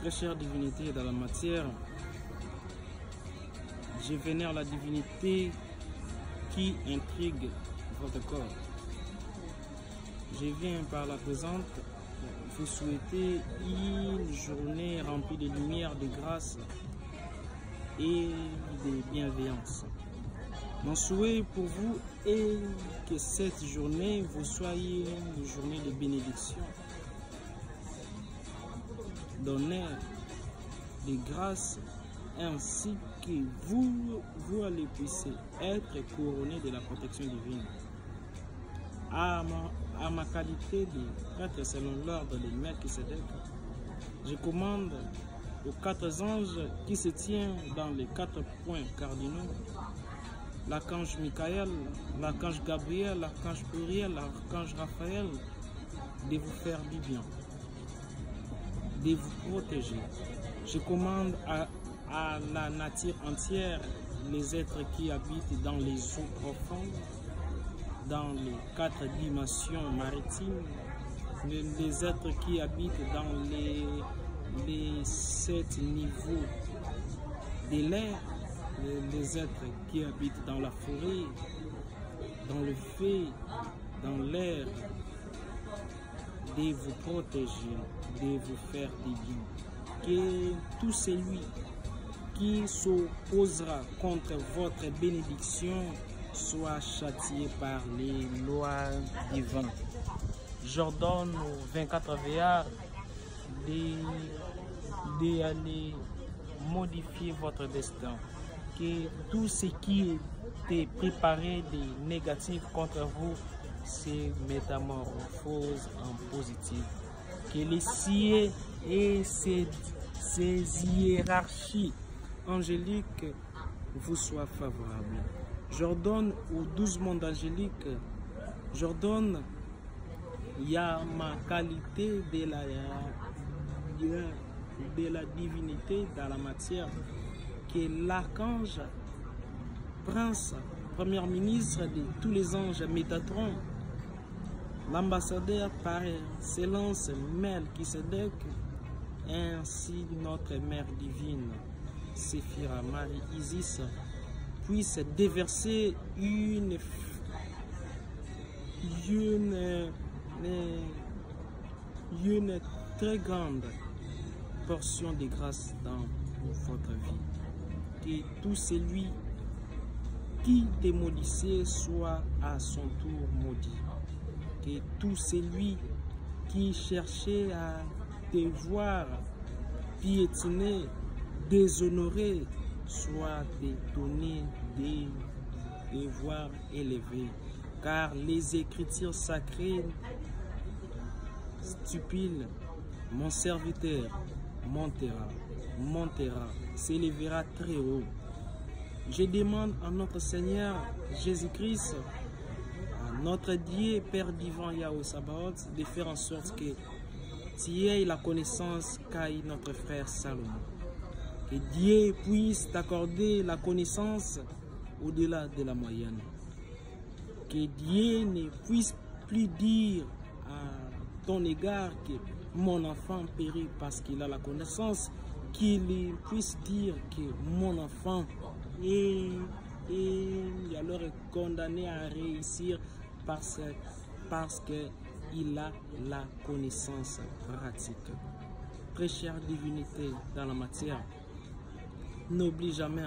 Très chère divinité dans la matière, je vénère la divinité qui intrigue votre corps. Je viens par la présente vous souhaiter une journée remplie de lumière, de grâce et de bienveillance. Mon souhait pour vous est que cette journée vous soyez une journée de bénédiction, d'honneur, de grâce, ainsi que vous allez puissiez être couronné de la protection divine. À ma qualité de prêtre selon l'ordre de Melchisedec, je commande aux 4 anges qui se tiennent dans les 4 points cardinaux, l'archange Michael, l'archange Gabriel, l'archange Uriel, l'archange Raphaël, de vous faire du bien, de vous protéger. Je commande à la nature entière, les êtres qui habitent dans les eaux profondes, dans les 4 dimensions maritimes, les êtres qui habitent dans les 7 niveaux de l'air, les êtres qui habitent dans la forêt, dans le feu, dans l'air, de vous protéger, de vous faire du bien. Que tout celui qui s'opposera contre votre bénédiction soit châtié par les lois divines. J'ordonne aux 24 veillards d'aller modifier votre destin. Que tout ce qui était préparé de négatif contre vous se métamorphose en positif. Que les cieux et ces hiérarchies angéliques vous soient favorables. J'ordonne aux 12 mondes angéliques, j'ordonne, il y a ma qualité de la divinité dans la matière, que l'archange, prince, premier ministre de tous les anges, Métatron, l'ambassadeur par excellence Melchisedec, ainsi notre mère divine, Séphira, Marie, Isis, puisse déverser une très grande portion de grâce dans votre vie. Que tout celui qui te maudissait soit à son tour maudit. Que tout celui qui cherchait à te voir piétiner, déshonorer, soit détonné de voir élevé. Car les Écritures sacrées stipulent: mon serviteur montera, s'élèvera très haut. Je demande à notre Seigneur Jésus-Christ, à notre Dieu Père divin Yahweh Sabaoth, de faire en sorte que tu aies la connaissance qu'a notre frère Salomon. Que Dieu puisse t'accorder la connaissance au-delà de la moyenne. Que Dieu ne puisse plus dire à ton égard que mon enfant périt parce qu'il a la connaissance, qu'il puisse dire que mon enfant est alors condamné à réussir parce qu'il a la connaissance pratique. Très chère divinité dans la matière, n'oublie jamais,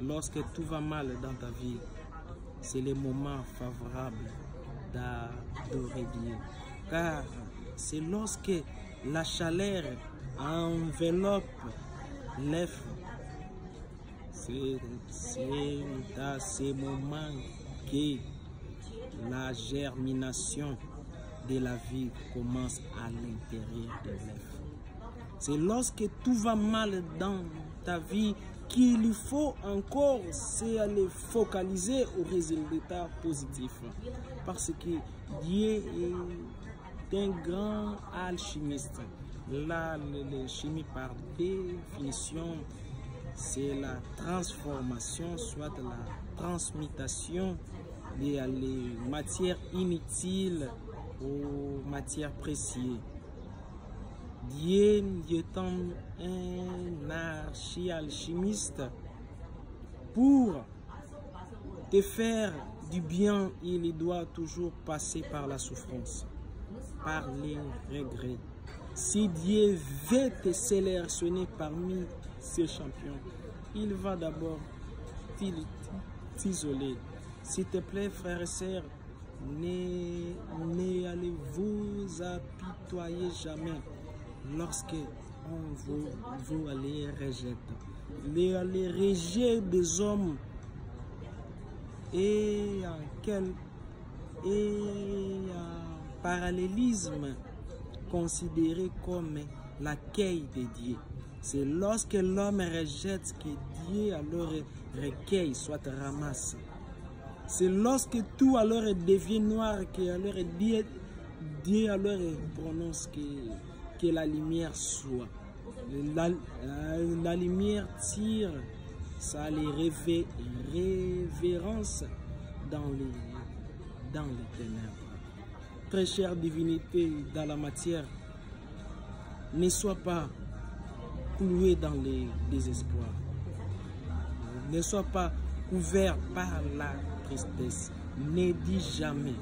lorsque tout va mal dans ta vie, c'est le moment favorable d'adorer Dieu. Car c'est lorsque la chaleur enveloppe l'œuf, c'est à ce moment que la germination de la vie commence à l'intérieur de l'œuf. C'est lorsque tout va mal dans ta vie qu'il lui faut encore aller focaliser au résultat positif. Parce que Dieu est un grand alchimiste. La chimie par définition, c'est la transformation, soit la transmutation des matières inutiles aux matières précieuses. Dieu étant un archi-alchimiste, pour te faire du bien, il doit toujours passer par la souffrance, par les regrets. Si Dieu veut te sélectionner parmi ses champions, il va d'abord t'isoler. S'il te plaît, frères et sœurs, n'allez vous apitoyer jamais lorsque on vous les rejette. Les rejet des hommes et un parallélisme considéré comme l'accueil de Dieu. C'est lorsque l'homme rejette que Dieu alors recueille, soit ramasse. C'est lorsque tout alors devient noir que alors Dieu alors prononce que la lumière soit. La lumière tire sa révérence dans les ténèbres. Très chère divinité dans la matière, ne sois pas cloué dans les désespoirs. Ne sois pas couvert par la tristesse. Ne dis jamais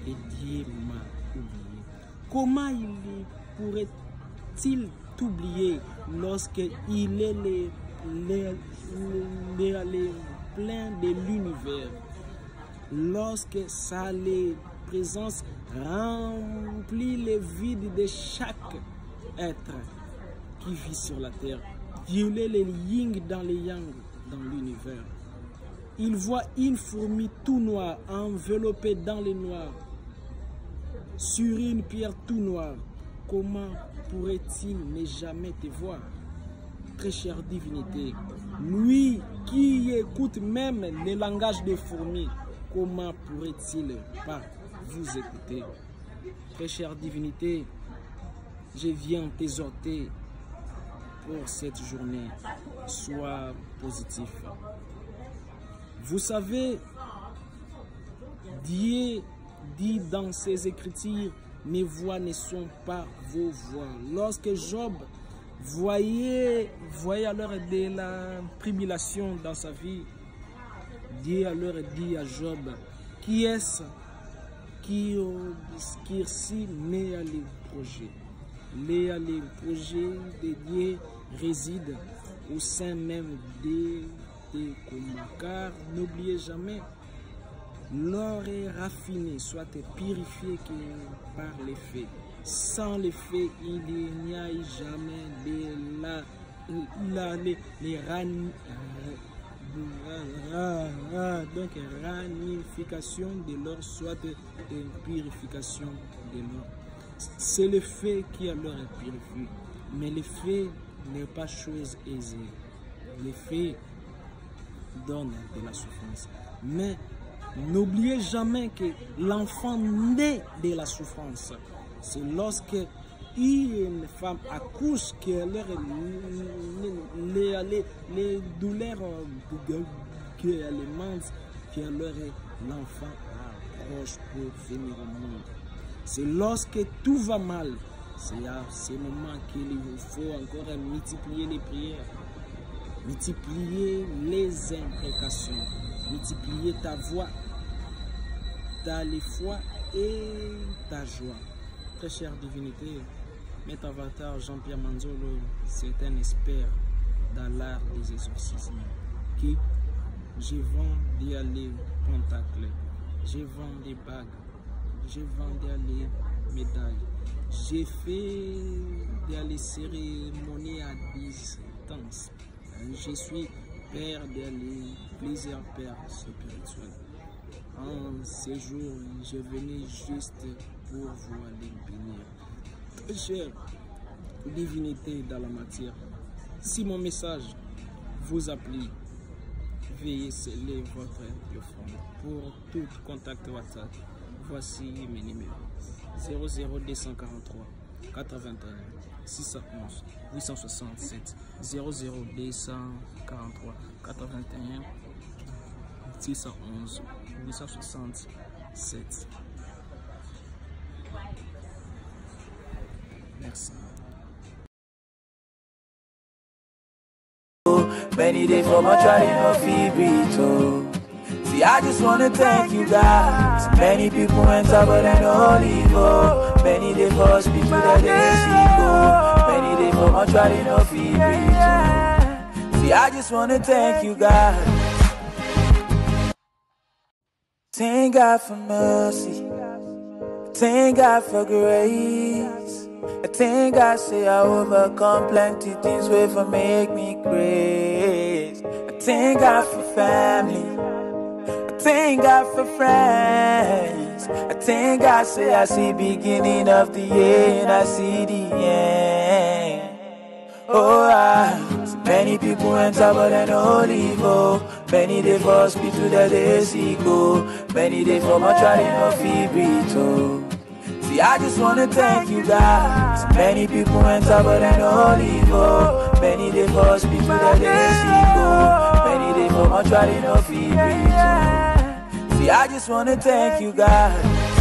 que Dieu m'a oublié. Comment il pourrait-il t'oublier lorsqu'il est plein de l'univers? Lorsque sa présence remplit les vides de chaque être qui vit sur la terre. Violer les yin dans les yang dans l'univers. Il voit une fourmi tout noire enveloppée dans le noir sur une pierre tout noire. Comment pourrait-il ne jamais te voir? Très chère divinité, lui qui écoute même le langage des fourmis, comment pourrait-il pas vous écouter? Très chère divinité, je viens t'exhorter pour cette journée. Sois positif. Vous savez, Dieu dit dans ses Écritures, mes voix ne sont pas vos voix. Lorsque Job voyait alors de la tribulation dans sa vie, Dieu alors dit à Job, qui est-ce qui s'y met à les projets? Les projets de Dieu résident au sein même des communs. Car n'oubliez jamais, l'or est raffiné, soit purifié que par les faits. Sans les faits, il n'y a jamais donc ranification de l'or, soit purification de l'or. C'est le fait qui alors est purifié. Mais le fait n'est pas chose aisée. Le fait donne de la souffrance. Mais n'oubliez jamais que l'enfant naît de la souffrance. C'est lorsque une femme accouche que les douleurs qu'elle demande, que l'enfant approche pour venir au monde. C'est lorsque tout va mal, c'est à ce moment qu'il vous faut encore multiplier les prières, multiplier les imprécations, multiplier ta voix, ta foi et ta joie. Très chère divinité, Maître Avatar Jean-Pierre Manzolo, c'est un expert dans l'art des exorcismes. Qui je vends des pentacles, je vends des bagues, je vends des médailles, j'ai fait des cérémonies à distance. Je suis père de plusieurs pères spirituels. En ce jour, je venais juste pour vous aller bénir. Très chère divinité dans la matière, si mon message vous applique, veuillez sceller votre offrande. Pour tout contact WhatsApp, voici mes numéros: 00243 81 611 867, 00243 81 611 867. Merci. oh. Many days for my try no feel breathe, oh. See, I just wanna thank you, God. So many people enter but they don't leave, oh. Many days for hospital that they sick, oh. Many days for my try no feel breathe, oh. See, I just wanna thank you, God. Thank God for mercy. Thank God for grace. I thank God say I overcome plenty things wey for make me grace. I thank God for family. I thank God for friends. I thank God say I see beginning of the year and I see the end. Oh, so many people enter but they don't leave, oh. Many days for hospital that they sick, oh. Many days for my try no feel breathe, oh. See, I just wanna thank you, God. So many people enter but they don't leave, oh. Many days for hospital that they sick, oh. Many days for my try no feel breathe, oh. See, I just wanna thank you, God.